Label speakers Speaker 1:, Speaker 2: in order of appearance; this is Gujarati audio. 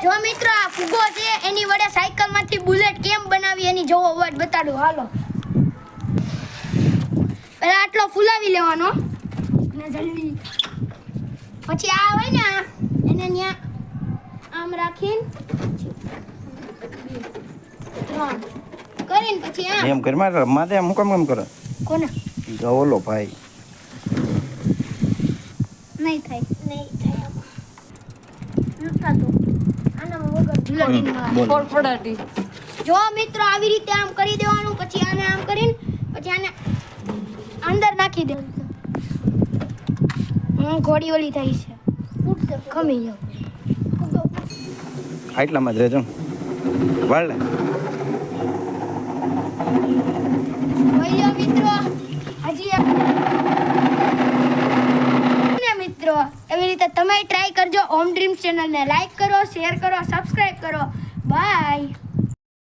Speaker 1: જો મિત્રો આ ફુગ્ગો છે એની વડે સાયકલમાંથી બુલેટ કેમ બનાવી એની જોવો અવાજ બતાડું હાલો. પહેલા આટલો ફૂલાવી લેવાનો અને જલ્દી પછી આ હોય ને એને ન્યા આમ રાખીને કરીને પછી આમ
Speaker 2: એમ કરી મારે માથે આમ કેમ કરે
Speaker 1: કોને
Speaker 2: ઓલો ભાઈ
Speaker 1: નહીં થાય લૂટા તો આના વગર બુલેટિન જો મિત્રો આવી રીતે આમ કરી દેવાનું પછી આને આમ કરીને પછી આને અંદર નાખી દે ઘોડી ઓલી થઈ છે ખમી જાવ
Speaker 2: આટલામાં જ રહેજો વાળ લે
Speaker 1: બોલ્યો મિત્રો હજી એક મિત્રો એવી રીતે તમે ટ્રાય કરજો. હોમ ડ્રીમ્સ ચેનલને લાઈક કરો, શેર કરો, સબસ્ક્રાઇબ કરો. બાય.